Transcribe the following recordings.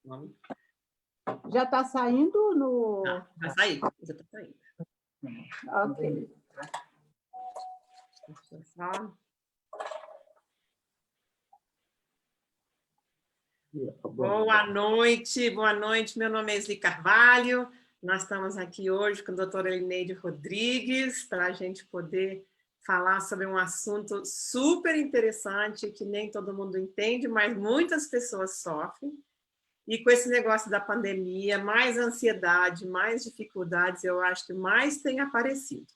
Vamos. Já está saindo no... Vai sair, já está saindo. Ok. Deixa eu só... Boa noite. Meu nome é Esli Carvalho. Nós estamos aqui hoje com a doutora Elineide Rodrigues para a gente poder falar sobre um assunto super interessante que nem todo mundo entende, mas muitas pessoas sofrem. E com esse negócio da pandemia, mais ansiedade, mais dificuldades, eu acho que mais tem aparecido.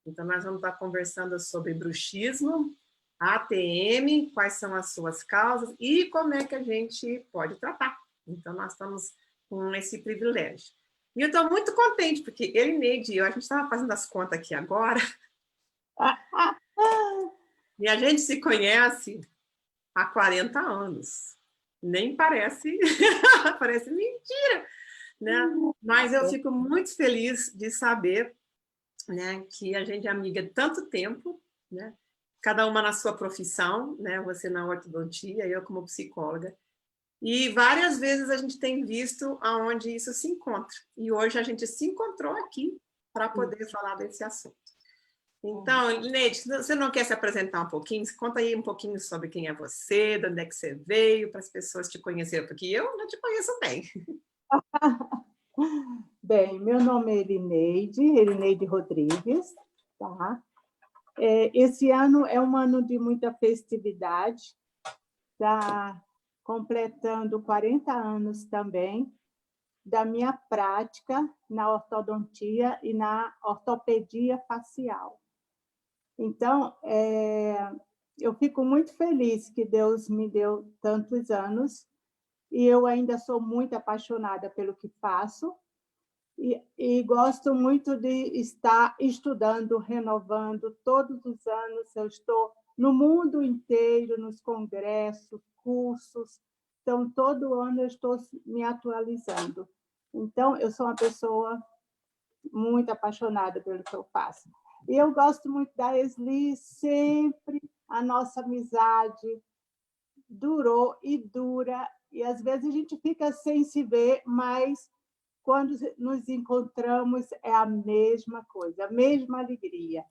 Então, nós vamos estar conversando sobre bruxismo, ATM, quais são as suas causas e como é que a gente pode tratar. Então, nós estamos com esse privilégio. E eu estou muito contente, porque Elineide e eu, a gente estava fazendo as contas aqui agora, e a gente se conhece há 40 anos. Nem parece, parece mentira, né? Mas eu fico muito feliz de saber, né, que a gente é amiga há tanto tempo, né? Cada uma na sua profissão, né? Você na ortodontia, eu como psicóloga. E várias vezes a gente tem visto aonde isso se encontra. E hoje a gente se encontrou aqui para poder falar desse assunto. Então, Elineide, você não quer se apresentar um pouquinho? Conta aí um pouquinho sobre quem é você, de onde é que você veio, para as pessoas te conhecerem, porque eu não te conheço bem. Bem, meu nome é Elineide Rodrigues, tá? Esse ano é um ano de muita festividade, está completando 40 anos também da minha prática na ortodontia e na ortopedia facial. Então, eu fico muito feliz que Deus me deu tantos anos e eu ainda sou muito apaixonada pelo que faço e gosto muito de estar estudando, renovando. Todos os anos eu estou no mundo inteiro, nos congressos, cursos. Então, todo ano eu estou me atualizando. Então, eu sou uma pessoa muito apaixonada pelo que eu faço. E eu gosto muito da Esli, sempre a nossa amizade durou e dura, e às vezes a gente fica sem se ver, mas quando nos encontramos é a mesma coisa, a mesma alegria.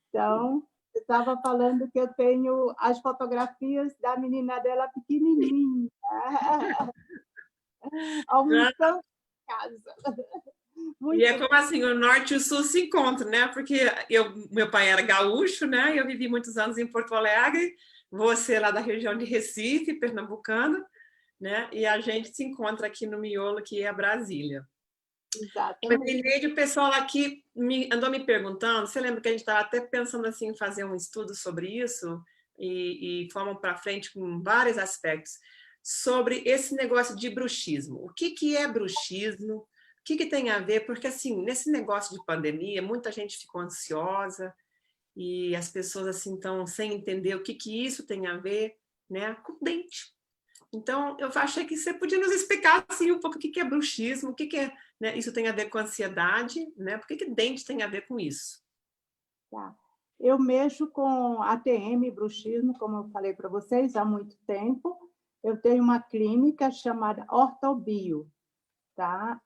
Então, eu estava falando que eu tenho as fotografias da menina dela pequenininha, almoçando em casa. Muito e é como assim, o norte e o sul se encontram, né? Porque meu pai era gaúcho, né? Eu vivi muitos anos em Porto Alegre, você lá da região de Recife, pernambucano, né? E a gente se encontra aqui no miolo, que é Brasília. Exatamente. O pessoal aqui andou me perguntando, você lembra que a gente estava até pensando assim, em fazer um estudo sobre isso e fomos para frente com vários aspectos sobre esse negócio de bruxismo. O que é bruxismo? O que tem a ver? Porque, assim, nesse negócio de pandemia, muita gente ficou ansiosa e as pessoas, assim, estão sem entender o que isso tem a ver, né, com dente. Então, eu achei que você podia nos explicar, assim, um pouco o que é bruxismo, o que é, né, isso tem a ver com ansiedade, né? Por que dente tem a ver com isso? Tá. Eu mexo com ATM, bruxismo, como eu falei para vocês, há muito tempo. Eu tenho uma clínica chamada Ortobio, tá?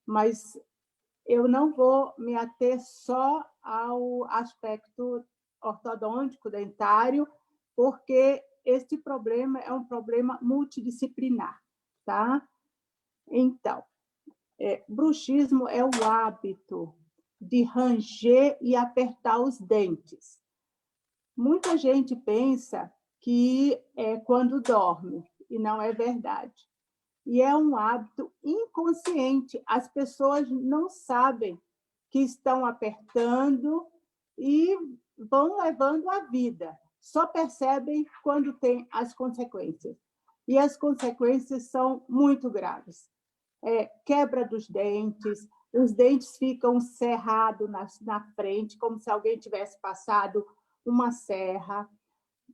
Mas eu não vou me ater só ao aspecto ortodôntico, dentário, porque este problema é um problema multidisciplinar, tá? Então, bruxismo é o hábito de ranger e apertar os dentes. Muita gente pensa que é quando dorme, e não é verdade. E é um hábito inconsciente. As pessoas não sabem que estão apertando e vão levando a vida. Só percebem quando tem as consequências. E as consequências são muito graves. Quebra dos dentes, os dentes ficam cerrados na frente, como se alguém tivesse passado uma serra,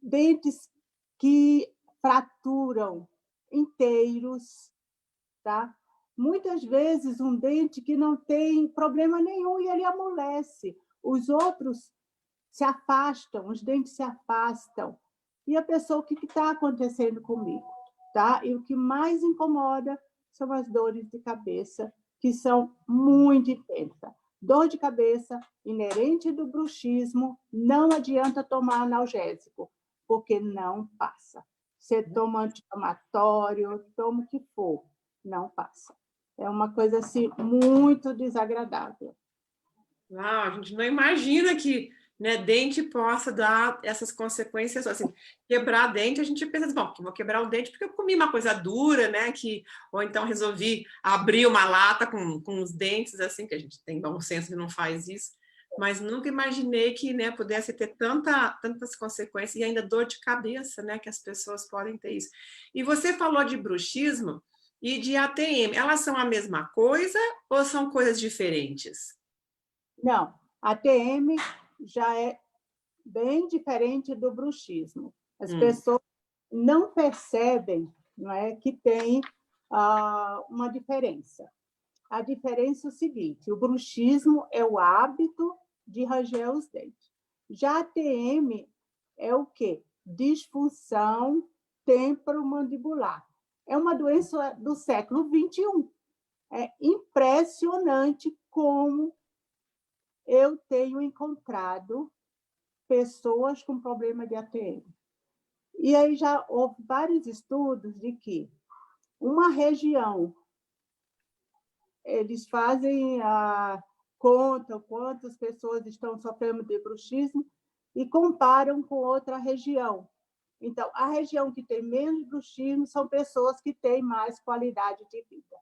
dentes que fraturam inteiros, tá? Muitas vezes um dente que não tem problema nenhum e ele amolece. Os outros se afastam, os dentes se afastam. E a pessoa, o que está acontecendo comigo? tá? E o que mais incomoda são as dores de cabeça, que são muito intensas. Dor de cabeça inerente do bruxismo, não adianta tomar analgésico, porque não passa. Você toma anti-inflamatório, toma o que for, não passa. É uma coisa assim muito desagradável. Não, a gente não imagina que, né, dente possa dar essas consequências, assim, quebrar dente, a gente pensa, bom, que vou quebrar o dente porque eu comi uma coisa dura, né, ou então resolvi abrir uma lata com os dentes, assim, que a gente tem bom senso e não faz isso, mas nunca imaginei que, né, pudesse ter tantas consequências e ainda dor de cabeça, né, que as pessoas podem ter isso. E você falou de bruxismo e de ATM, elas são a mesma coisa ou são coisas diferentes? Não, a TM já é bem diferente do bruxismo. As pessoas não percebem, não é, que tem uma diferença. A diferença é o seguinte: o bruxismo é o hábito de ranger os dentes. Já a TM é o quê? Disfunção temporomandibular. É uma doença do século XXI. É impressionante como eu tenho encontrado pessoas com problema de ATM. E aí já houve vários estudos de que uma região, eles fazem contam quantas pessoas estão sofrendo de bruxismo e comparam com outra região. Então, a região que tem menos bruxismo são pessoas que têm mais qualidade de vida.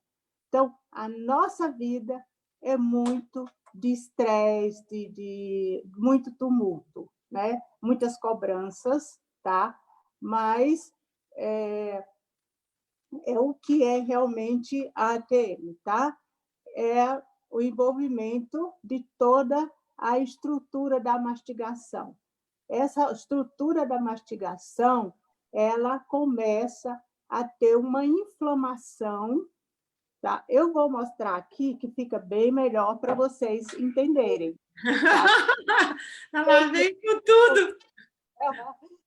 Então, a nossa vida é muito de estresse, de muito tumulto, né? Muitas cobranças, tá? Mas é o que é realmente a ATM, tá? É o envolvimento de toda a estrutura da mastigação. Essa estrutura da mastigação, ela começa a ter uma inflamação, tá? Eu vou mostrar aqui que fica bem melhor para vocês entenderem. Ela veio com tudo.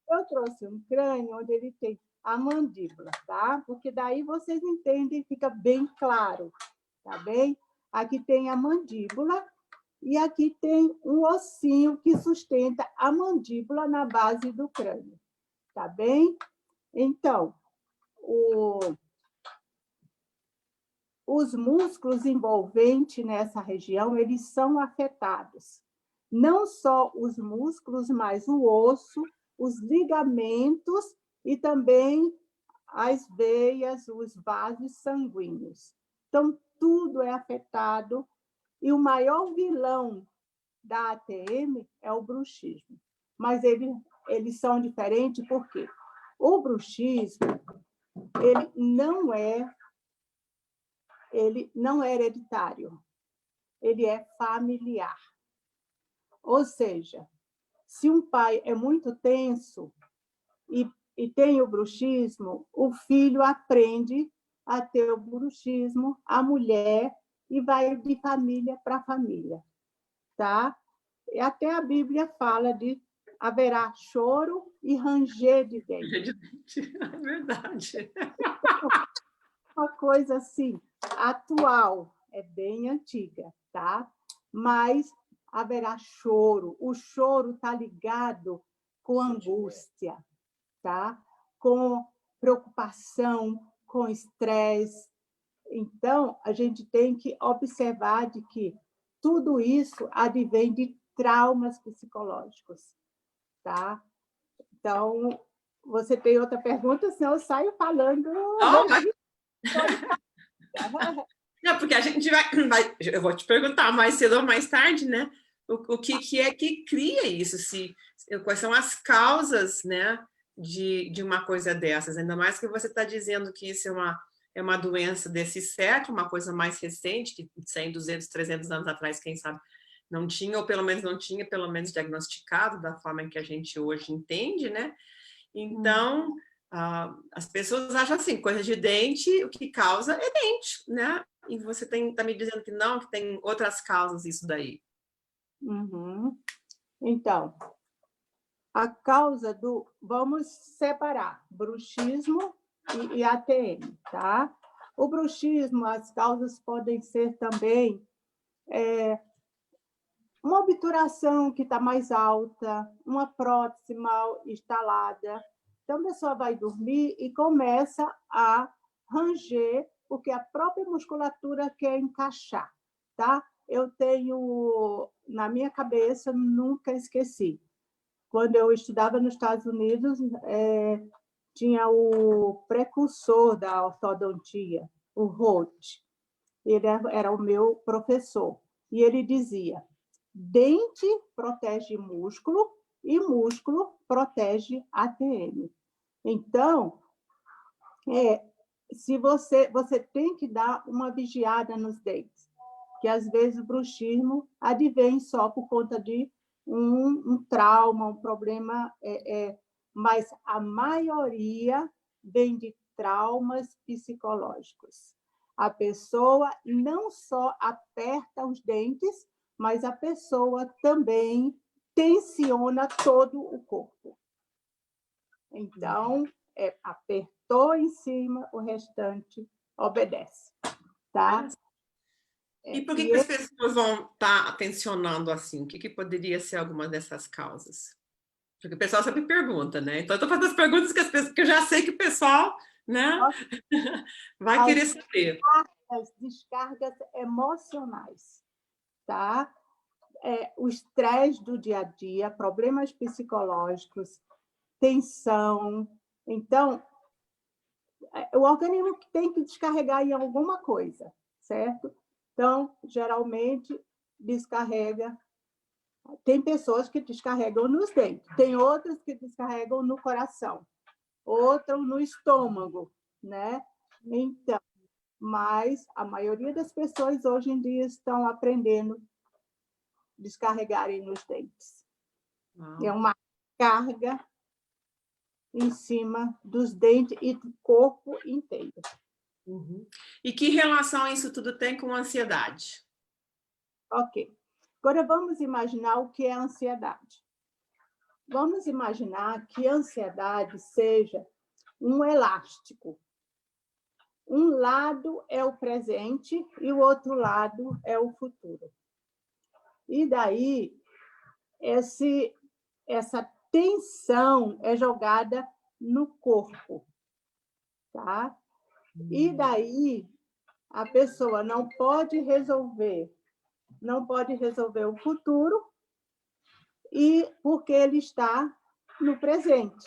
Eu trouxe um crânio onde ele tem a mandíbula, tá? Porque daí vocês entendem, fica bem claro, tá bem? Aqui tem a mandíbula e aqui tem um ossinho que sustenta a mandíbula na base do crânio, tá bem? Então, os músculos envolventes nessa região, eles são afetados. Não só os músculos, mas o osso, os ligamentos e também as veias, os vasos sanguíneos. Então, tudo é afetado e o maior vilão da ATM é o bruxismo. Mas eles são diferentes porque o bruxismo ele não é hereditário, ele é familiar. Ou seja, se um pai é muito tenso e tem o bruxismo, o filho aprende a ter o bruxismo, a mulher, e vai de família para família, tá? E até a Bíblia fala de haverá choro e ranger de dentes. É verdade. Uma coisa assim, atual, é bem antiga, tá? Mas haverá choro. O choro está ligado com angústia, tá? Com preocupação, com estresse. Então, a gente tem que observar de que tudo isso advém de traumas psicológicos, tá? Então, você tem outra pergunta, senão eu saio falando. Não, mas... Não, porque a gente vai... Eu vou te perguntar mais cedo ou mais tarde, né? O que é que cria isso? Quais são as causas, né, de uma coisa dessas? Ainda mais que você está dizendo que isso é uma doença desse século, uma coisa mais recente, que 100, 200, 300 anos atrás, quem sabe, não tinha, ou pelo menos não tinha, pelo menos diagnosticado da forma em que a gente hoje entende, né? Então, as pessoas acham assim, coisa de dente, o que causa é dente, né? E você está me dizendo que não, que tem outras causas isso daí. Uhum. Então, a causa vamos separar bruxismo e ATM, tá? O bruxismo, as causas podem ser também uma obturação que está mais alta, uma prótese mal instalada. Então, a pessoa vai dormir e começa a ranger, porque a própria musculatura quer encaixar, tá? Eu tenho, na minha cabeça, nunca esqueci. Quando eu estudava nos Estados Unidos, tinha o precursor da ortodontia, o Roth. Ele era o meu professor. E ele dizia: dente protege músculo e músculo protege ATM. Então, se você tem que dar uma vigiada nos dentes, que às vezes o bruxismo advém só por conta de um trauma, um problema, mas a maioria vem de traumas psicológicos. A pessoa não só aperta os dentes, mas a pessoa também tensiona todo o corpo. Então, apertou em cima, o restante obedece, tá? E por que as pessoas vão estar tensionando assim? O que poderia ser alguma dessas causas? Porque o pessoal sempre pergunta, né? Então, eu estou fazendo as perguntas que eu já sei que o pessoal, né, vai querer saber. As descargas emocionais, tá? O estresse do dia a dia, problemas psicológicos, tensão. Então, o organismo tem que descarregar em alguma coisa, certo? Então, geralmente, descarrega. Tem pessoas que descarregam nos dentes, tem outras que descarregam no coração, outras no estômago, né? Então, mas a maioria das pessoas hoje em dia estão aprendendo a descarregarem nos dentes. É uma carga em cima dos dentes e do corpo inteiro. Uhum. E que relação isso tudo tem com ansiedade? Ok. Agora vamos imaginar o que é ansiedade. Vamos imaginar que a ansiedade seja um elástico. Um lado é o presente e o outro lado é o futuro. E daí, essa tensão é jogada no corpo, tá? E daí, a pessoa não pode resolver o futuro, e porque ele está no presente.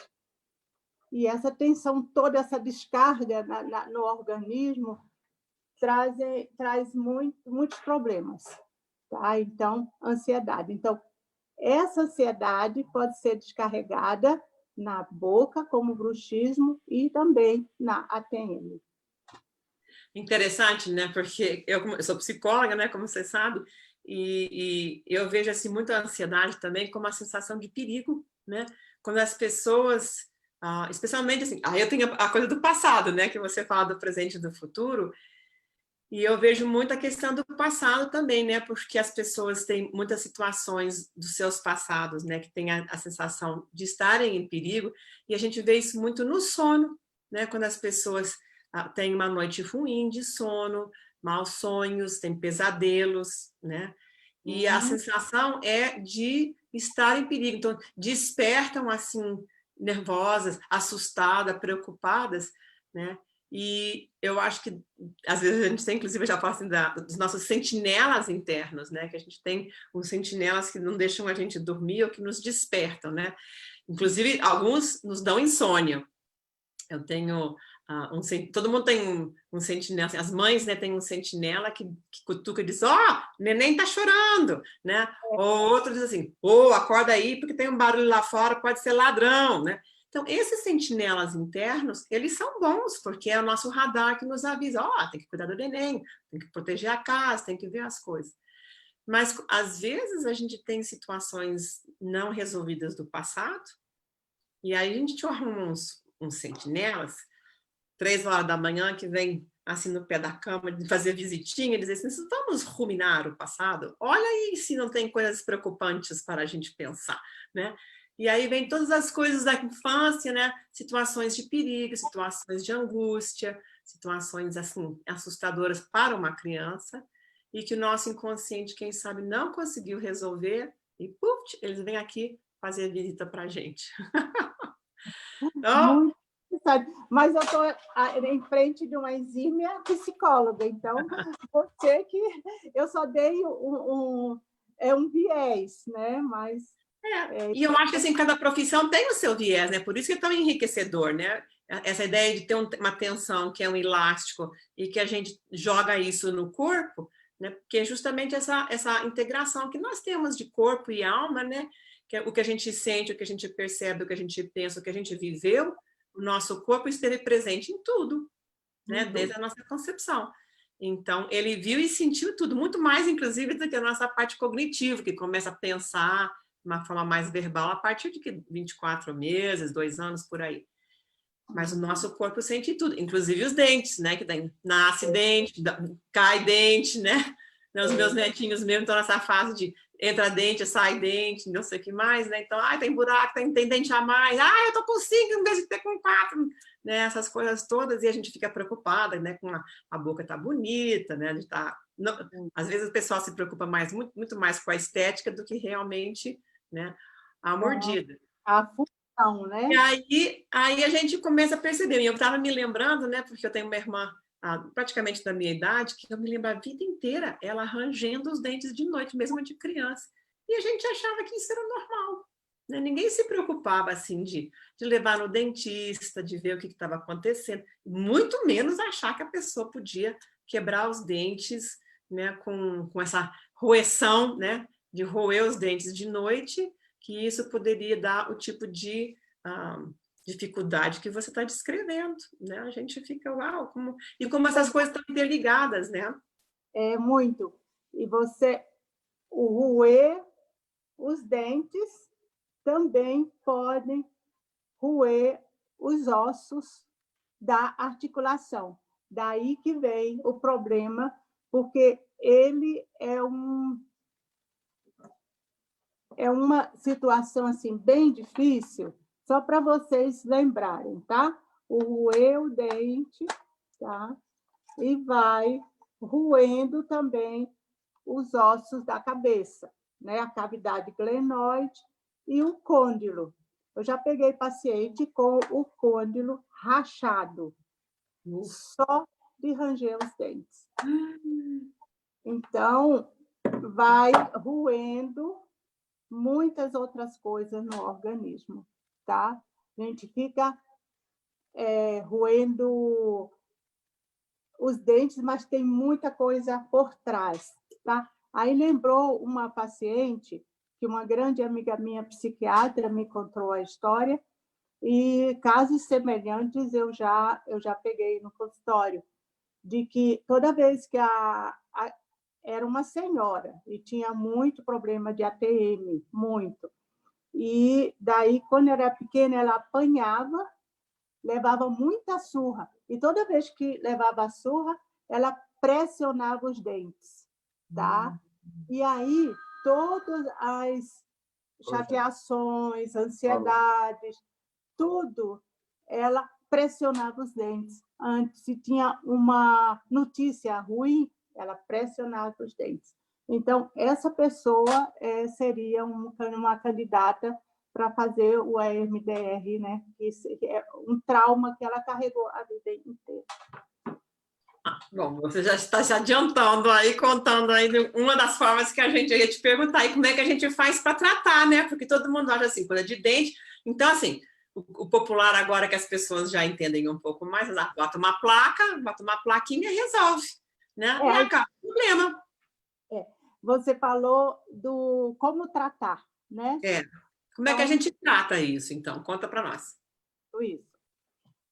E essa tensão toda, essa descarga no organismo, traz muitos problemas. Tá? Então, ansiedade. Então, essa ansiedade pode ser descarregada na boca, como bruxismo, e também na ATM. Interessante, né? Porque eu sou psicóloga, né? Como você sabe, e eu vejo assim, muita ansiedade também como uma sensação de perigo, né? Quando as pessoas, especialmente assim, eu tenho a coisa do passado, né? Que você fala do presente e do futuro, e eu vejo muito a questão do passado também, né? Porque as pessoas têm muitas situações dos seus passados, né? Que têm a sensação de estarem em perigo, e a gente vê isso muito no sono, né? Quando as pessoas têm uma noite ruim de sono, maus sonhos, têm pesadelos, né? E a sensação é de estar em perigo. Então, despertam assim, nervosas, assustadas, preocupadas, né? E eu acho que, às vezes, a gente tem, inclusive, já fala assim, dos nossos sentinelas internos, né? Que a gente tem os sentinelas que não deixam a gente dormir ou que nos despertam, né? Inclusive, alguns nos dão insônia. Eu tenho todo mundo tem um sentinela, assim, as mães, né, têm um sentinela que cutuca e diz: neném tá chorando, né? Ou outro diz assim: acorda aí porque tem um barulho lá fora, pode ser ladrão, né? Então, esses sentinelas internos, eles são bons, porque é o nosso radar que nos avisa: tem que cuidar do neném, tem que proteger a casa, tem que ver as coisas. Mas, às vezes, a gente tem situações não resolvidas do passado, e aí a gente arruma uns sentinelas, 3 horas da manhã, que vem assim no pé da cama, de fazer visitinha, e dizer assim: vamos ruminar o passado? Olha aí se não tem coisas preocupantes para a gente pensar, né? E aí vem todas as coisas da infância, né? Situações de perigo, situações de angústia, situações assim assustadoras para uma criança, e que o nosso inconsciente, quem sabe, não conseguiu resolver, e puf, eles vêm aqui fazer visita para a gente. Então, Muito interessante. Mas eu estou em frente de uma exímia psicóloga, então você que eu só dei um viés, né? Mas e eu acho que assim, cada profissão tem o seu viés, né? Por isso que é tão enriquecedor, né? Essa ideia de ter uma tensão que é um elástico e que a gente joga isso no corpo, né? Porque é justamente essa integração que nós temos de corpo e alma, né? Que é o que a gente sente, o que a gente percebe, o que a gente pensa, o que a gente viveu, o nosso corpo esteve presente em tudo, né? Desde a nossa concepção. Então, ele viu e sentiu tudo, muito mais, inclusive, do que a nossa parte cognitiva, que começa a pensar de uma forma mais verbal a partir de 24 meses, 2 anos, por aí. Mas o nosso corpo sente tudo, inclusive os dentes, né? Que daí nasce dente, cai dente, né? Os meus netinhos mesmo estão nessa fase de entra dente, sai dente, não sei o que mais, né? Então, tem buraco, tem dente a mais. Eu tô com 5 em vez de ter com 4, né? Essas coisas todas, e a gente fica preocupada, né? Com a boca tá bonita, né? A gente tá... Não, às vezes o pessoal se preocupa muito mais com a estética do que realmente, né? A mordida. A função, né? E aí a gente começa a perceber. E eu estava me lembrando, né? Porque eu tenho uma irmã praticamente da minha idade, que eu me lembro a vida inteira ela rangendo os dentes de noite, mesmo de criança. E a gente achava que isso era normal, né? Ninguém se preocupava assim de levar no dentista, de ver o que estava acontecendo, muito menos achar que a pessoa podia quebrar os dentes, né? Com essa roeção, né? De roer os dentes de noite, que isso poderia dar o tipo de dificuldade que você está descrevendo, né? A gente fica, uau, como essas coisas estão interligadas, né? É muito. E o roer os dentes também podem roer os ossos da articulação. Daí que vem o problema, porque ele é uma situação assim bem difícil, só para vocês lembrarem, tá? Roer o dente, tá? E vai roendo também os ossos da cabeça, né? A cavidade glenoide e o côndilo. Eu já peguei paciente com o côndilo rachado, só de ranger os dentes. Então, vai roendo muitas outras coisas no organismo, tá? A gente fica roendo os dentes, mas tem muita coisa por trás, tá? Aí lembrou uma paciente que uma grande amiga minha, psiquiatra, me contou a história, e casos semelhantes eu já peguei no consultório, de que toda vez que era uma senhora e tinha muito problema de ATM, muito. E daí, quando era pequena, ela apanhava, levava muita surra. E toda vez que levava a surra, ela pressionava os dentes, tá? E aí, todas as chateações, ansiedades, tudo, ela pressionava os dentes. Antes, se tinha uma notícia ruim, ela pressionava os dentes. Então, essa pessoa seria uma candidata para fazer o EMDR, né? Isso é um trauma que ela carregou a vida inteira. Bom, você já está se adiantando aí, contando aí uma das formas que a gente ia te perguntar, e como é que a gente faz para tratar, né? Porque todo mundo acha assim, coisa de dente. Então, assim, o popular agora que as pessoas já entendem um pouco mais, bota uma placa, bota uma plaquinha e resolve, né? E acaba o problema. Você falou do como tratar, né? Como é que a gente trata isso, então? Conta para nós. Isso.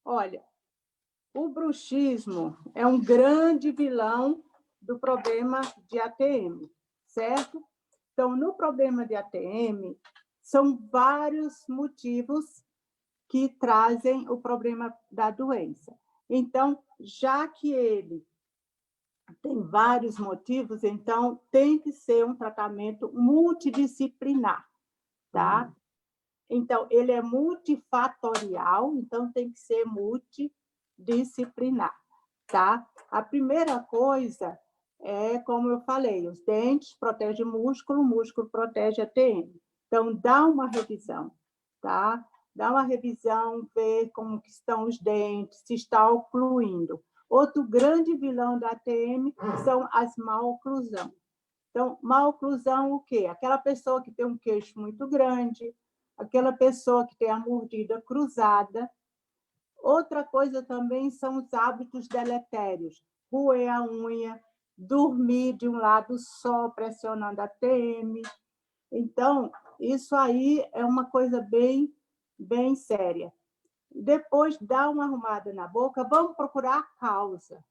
Olha, o bruxismo é um grande vilão do problema de ATM, certo? Então, no problema de ATM, são vários motivos que trazem o problema da doença. Então, já que ele tem vários motivos, então tem que ser um tratamento multidisciplinar, tá? Então, ele é multifatorial, então tem que ser multidisciplinar, tá? A primeira coisa é, como eu falei, os dentes protegem o músculo protege a TM. Então, dá uma revisão, tá? Dá uma revisão, ver como que estão os dentes, se está ocluindo. Outro grande vilão da TM são as maloclusão. Então, maloclusão, o quê? Aquela pessoa que tem um queixo muito grande, aquela pessoa que tem a mordida cruzada. Outra coisa também são os hábitos deletérios. Roer a unha, dormir de um lado só, pressionando a TM. Então, isso aí é uma coisa bem, bem séria. Depois, dá uma arrumada na boca, vamos procurar a causa,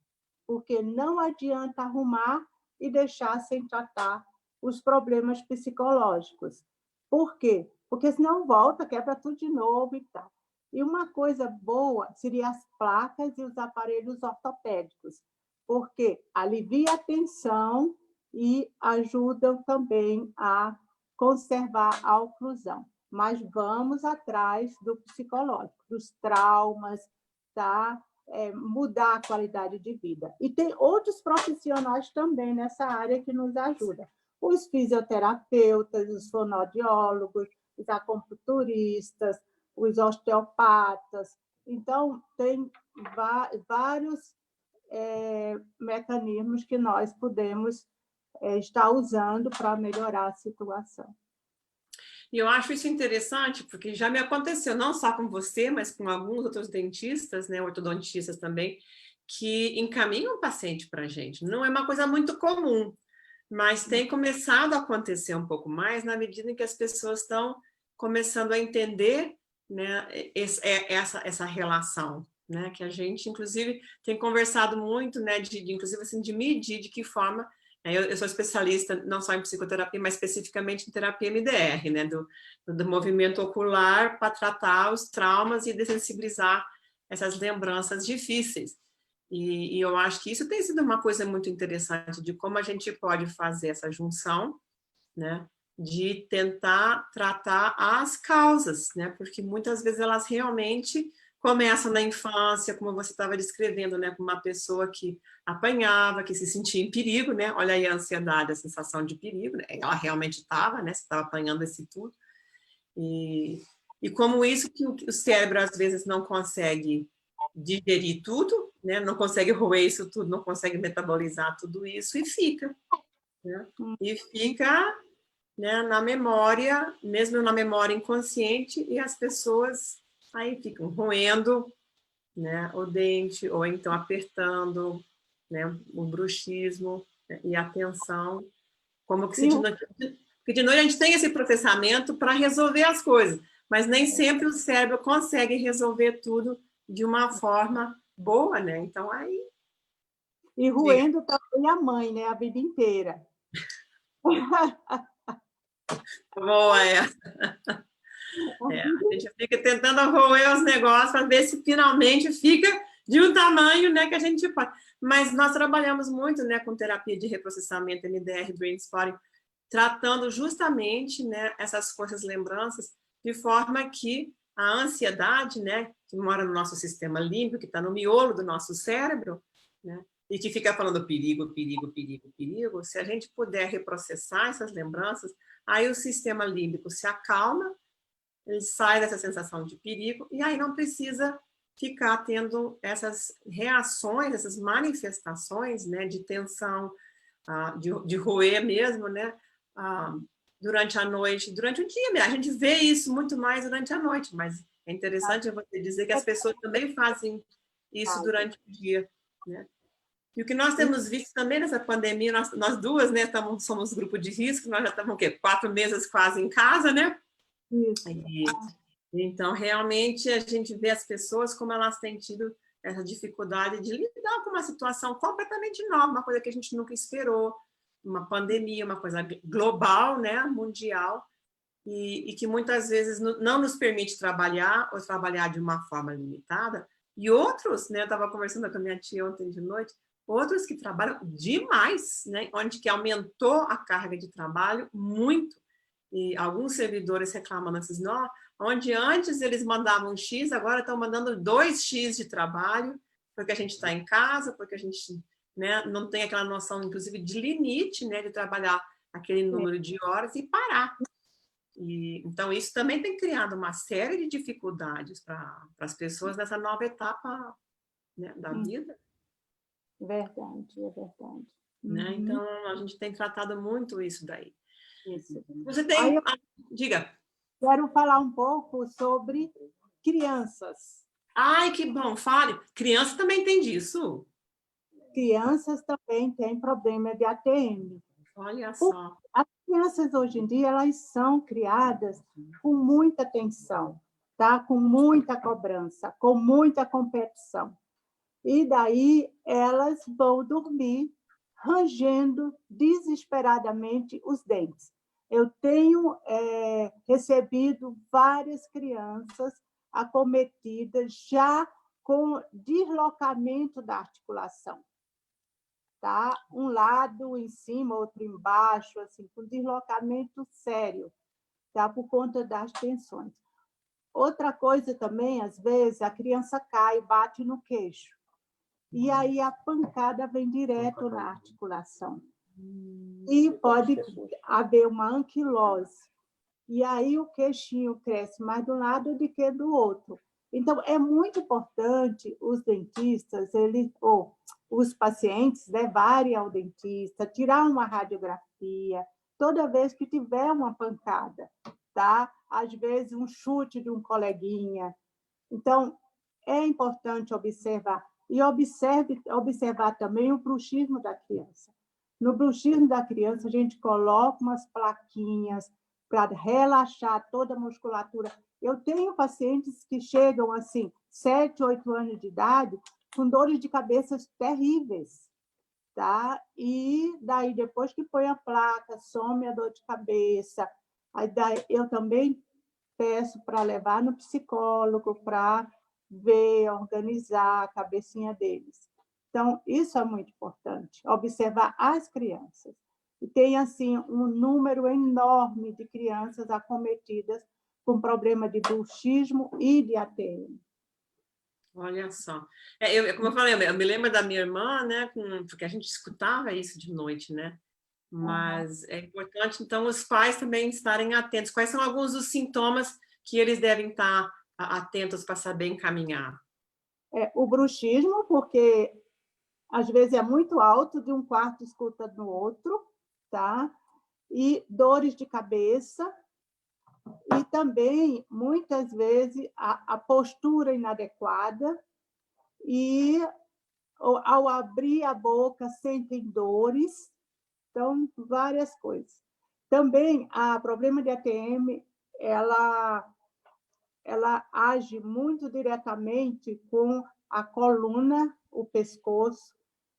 porque não adianta arrumar e deixar sem tratar os problemas psicológicos. Por quê? Porque senão volta, quebra tudo de novo e tal. E uma coisa boa seria as placas e os aparelhos ortopédicos, porque alivia a tensão e ajudam também a conservar a oclusão. Mas vamos atrás do psicológico, dos traumas, tá? Mudar a qualidade de vida. E tem outros profissionais também nessa área que nos ajudam. Os fisioterapeutas, os fonoaudiólogos, os acupunturistas, os osteopatas. Então, tem vários mecanismos que nós podemos estar usando para melhorar a situação. E eu acho isso interessante, porque já me aconteceu, não só com você, mas com alguns outros dentistas, né, ortodontistas também, que encaminham o paciente para a gente. Não é uma coisa muito comum, mas tem começado a acontecer um pouco mais na medida em que as pessoas estão começando a entender, né, essa relação, né, que a gente, inclusive, tem conversado muito, né, inclusive, assim, de medir de que forma. Eu sou especialista não só em psicoterapia, mas especificamente em terapia MDR, né, do movimento ocular para tratar os traumas e dessensibilizar essas lembranças difíceis. E eu acho que isso tem sido uma coisa muito interessante de como a gente pode fazer essa junção, né, de tentar tratar as causas, né, porque muitas vezes elas realmente começam na infância, como você estava descrevendo, né, com uma pessoa que apanhava, que se sentia em perigo, né? Olha aí a ansiedade, a sensação de perigo, né? Ela realmente estava, né? Você estava apanhando esse tudo. E como isso que o cérebro, às vezes, não consegue digerir tudo, né? Não consegue roer isso tudo, não consegue metabolizar tudo isso e fica, né? E fica, né, na memória, mesmo na memória inconsciente, e as pessoas aí ficam roendo, né, o dente, ou então apertando, né, o bruxismo, né, e a tensão, como que se de noite, porque de noite a gente tem esse processamento para resolver as coisas, mas nem sempre o cérebro consegue resolver tudo de uma forma boa, né? Então aí... E roendo também a mãe, né, a vida inteira. Boa essa. A gente fica tentando roer os negócios para ver se finalmente fica de um tamanho, né, que a gente pode. Mas nós trabalhamos muito, né, com terapia de reprocessamento, MDR, Brain Spotting, tratando justamente, né, essas coisas, lembranças, de forma que a ansiedade, né, que mora no nosso sistema límbico, que está no miolo do nosso cérebro, né, e que fica falando perigo, perigo, perigo, perigo, se a gente puder reprocessar essas lembranças, aí o sistema límbico se acalma, ele sai dessa sensação de perigo, e aí não precisa ficar tendo essas reações, essas manifestações, né, de tensão, de roer mesmo, né, durante a noite, durante o dia. A gente vê isso muito mais durante a noite, mas é interessante você dizer que as pessoas também fazem isso durante o dia, né? E o que nós temos visto também nessa pandemia, nós duas, né, somos grupo de risco, nós já estamos, o quê? 4 meses quase em casa, né? Isso. Então, realmente, a gente vê as pessoas como elas têm tido essa dificuldade de lidar com uma situação completamente nova, uma coisa que a gente nunca esperou, uma pandemia, uma coisa global, né, mundial, e que muitas vezes não nos permite trabalhar ou trabalhar de uma forma limitada. E outros, né, eu estava conversando com a minha tia ontem de noite, outros que trabalham demais, né, onde que aumentou a carga de trabalho muito. E alguns servidores reclamando assim, não, onde antes eles mandavam um X, agora estão mandando 2x de trabalho, porque a gente está em casa, porque a gente, né, não tem aquela noção, inclusive, de limite, né, de trabalhar aquele número de horas e parar. Então, isso também tem criado uma série de dificuldades para as pessoas nessa nova etapa, né, da vida. Verdade, é verdade. Né? Então, a gente tem tratado muito isso daí. Isso. Você tem... Diga. Quero falar um pouco sobre crianças. Ai, que bom, fale. Criança também tem disso? Crianças também têm problema de ATM. Olha só. As crianças hoje em dia, elas são criadas com muita tensão, tá? Com muita cobrança, com muita competição. E daí elas vão dormir rangendo desesperadamente os dentes. Eu tenho recebido várias crianças acometidas já com deslocamento da articulação. Tá? Um lado em cima, outro embaixo, assim, com deslocamento sério, tá? Por conta das tensões. Outra coisa também, às vezes, a criança cai, bate no queixo. E aí a pancada vem direto na articulação. E pode haver uma anquilose. E aí o queixinho cresce mais de um lado do que do outro. Então, é muito importante os dentistas, os pacientes levarem ao dentista, tirar uma radiografia, toda vez que tiver uma pancada, tá? Às vezes, um chute de um coleguinha. Então, é importante observar. E observar também o bruxismo da criança. No bruxismo da criança, a gente coloca umas plaquinhas para relaxar toda a musculatura. Eu tenho pacientes que chegam, assim, 7, 8 anos de idade, com dores de cabeça terríveis, tá? E daí, depois que põe a placa, some a dor de cabeça. Aí daí, eu também peço para levar no psicólogo, para ver, organizar a cabecinha deles. Então, isso é muito importante, observar as crianças. E tem, assim, um número enorme de crianças acometidas com problema de bruxismo e de ATM. Olha só. Como eu falei, eu me lembro da minha irmã, né, porque a gente escutava isso de noite, né? Mas é importante, então, os pais também estarem atentos. Quais são alguns dos sintomas que eles devem estar atentos para saber encaminhar? O bruxismo, porque às vezes é muito alto, de um quarto escuta no outro, tá? E dores de cabeça, e também, muitas vezes, a postura inadequada, e ao abrir a boca sentem dores, então, várias coisas. Também, a problema de ATM, ela age muito diretamente com a coluna, o pescoço.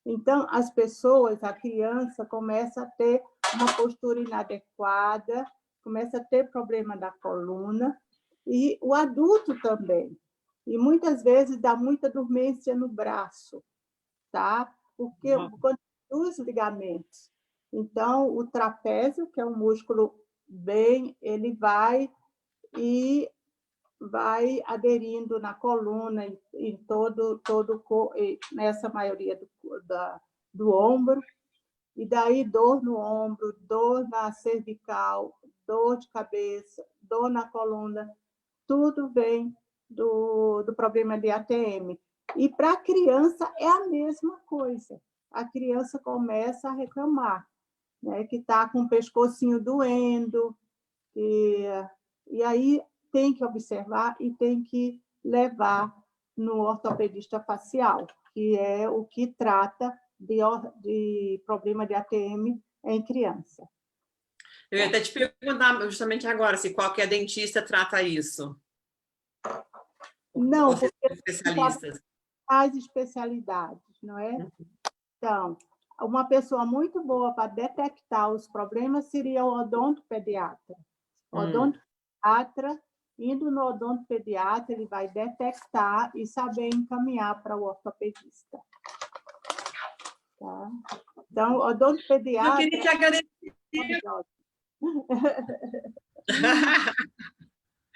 Então, as pessoas, a criança, começa a ter uma postura inadequada, começa a ter problema da coluna, e o adulto também. E muitas vezes dá muita dormência no braço, tá? Porque quando os ligamentos. Então, o trapézio, que é um músculo ele vai aderindo na coluna, em nessa maioria do ombro, e daí dor no ombro, dor na cervical, dor de cabeça, dor na coluna, tudo vem do problema de ATM. E para a criança é a mesma coisa. A criança começa a reclamar, né, que está com o pescocinho doendo, e aí tem que observar e tem que levar no ortopedista facial, que é o que trata de problema de ATM em criança. Eu ia até te perguntar justamente agora se qualquer dentista trata isso. Não, porque especialistas. As especialidades, não é? Então, uma pessoa muito boa para detectar os problemas seria o odontopediatra. O odontopediatra, indo no odontopediatra, ele vai detectar e saber encaminhar para o ortopedista. Tá? Então, o odontopediatra... Eu queria te agradecer.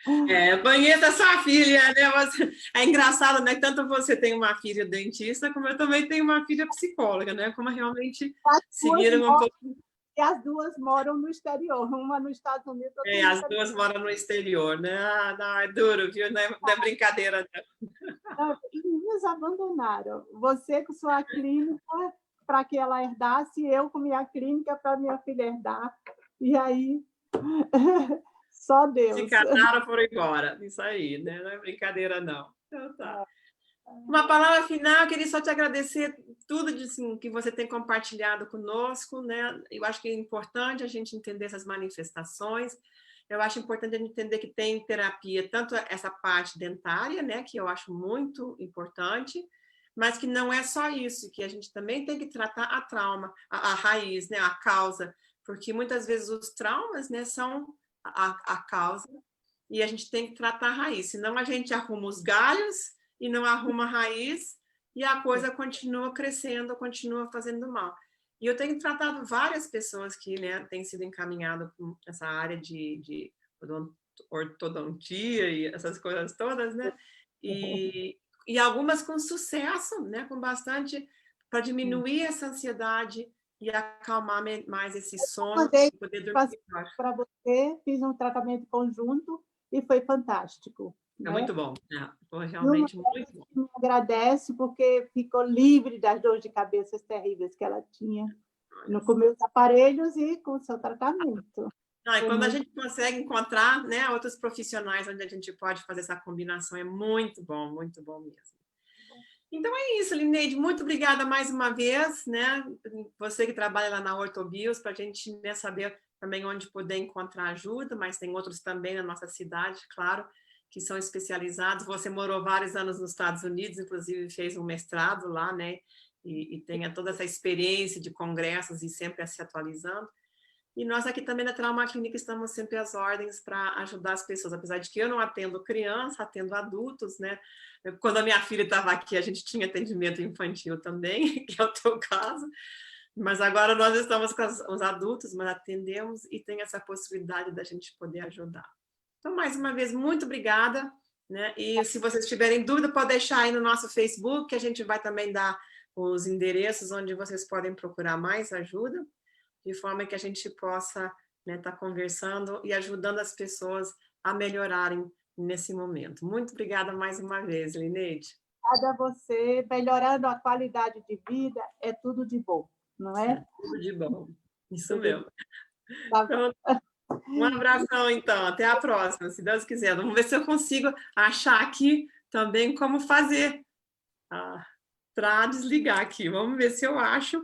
Eu conheço a sua filha, né? É engraçado, né? Tanto você tem uma filha dentista, como eu também tenho uma filha psicóloga, né? Como realmente seguiram um pouco. E as duas moram no exterior, uma nos Estados Unidos, outra no As exterior. duas moram no exterior, né? Não, é duro, viu? Não é brincadeira, não. E nos abandonaram. Você com sua clínica para que ela herdasse, eu com minha clínica para minha filha herdar. E aí, só Deus. Se casaram, foram embora. Isso aí, né? Não é brincadeira, não. Então, tá. Uma palavra final, eu queria só te agradecer tudo assim, que você tem compartilhado conosco, né? Eu acho que é importante a gente entender essas manifestações. Eu acho importante a gente entender que tem terapia, tanto essa parte dentária, né, que eu acho muito importante, mas que não é só isso, que a gente também tem que tratar a trauma, a raiz, né, a causa, porque muitas vezes os traumas, né, são a causa, e a gente tem que tratar a raiz, senão a gente arruma os galhos e não arruma a raiz, e a coisa continua crescendo, continua fazendo mal. E eu tenho tratado várias pessoas que, né, têm sido encaminhadas para essa área de ortodontia e essas coisas todas, né? E algumas com sucesso, né? Com bastante, para diminuir essa ansiedade e acalmar mais esse sono. Poder dormir para você, fiz um tratamento conjunto e foi fantástico. É né? muito bom, foi realmente muito bom. Me agradece porque ficou livre das dores de cabeça terríveis que ela tinha com meus aparelhos e com o seu tratamento. E quando a gente consegue encontrar, né, outros profissionais onde a gente pode fazer essa combinação, é muito bom mesmo. Então é isso, Lineide, muito obrigada mais uma vez, né? Você que trabalha lá na Ortobios, para a gente, né, saber também onde poder encontrar ajuda, mas tem outros também na nossa cidade, claro, que são especializados. Você morou vários anos nos Estados Unidos, inclusive fez um mestrado lá, né? E tenha toda essa experiência de congressos e sempre se atualizando. E nós aqui também na Trauma Clínica estamos sempre às ordens para ajudar as pessoas, apesar de que eu não atendo criança, atendo adultos, né? Quando a minha filha estava aqui, a gente tinha atendimento infantil também, que é o teu caso, mas agora nós estamos com os adultos, mas atendemos e tem essa possibilidade da gente poder ajudar. Então, mais uma vez, muito obrigada, né? E se vocês tiverem dúvida, pode deixar aí no nosso Facebook, que a gente vai também dar os endereços onde vocês podem procurar mais ajuda, de forma que a gente possa, né, estar conversando e ajudando as pessoas a melhorarem nesse momento. Muito obrigada mais uma vez, Lineide. Obrigada a você. Melhorando a qualidade de vida é tudo de bom, não é? É tudo de bom. Isso mesmo. Então, um abração, então. Até a próxima, se Deus quiser. Vamos ver se eu consigo achar aqui também como fazer para desligar aqui. Vamos ver se eu acho.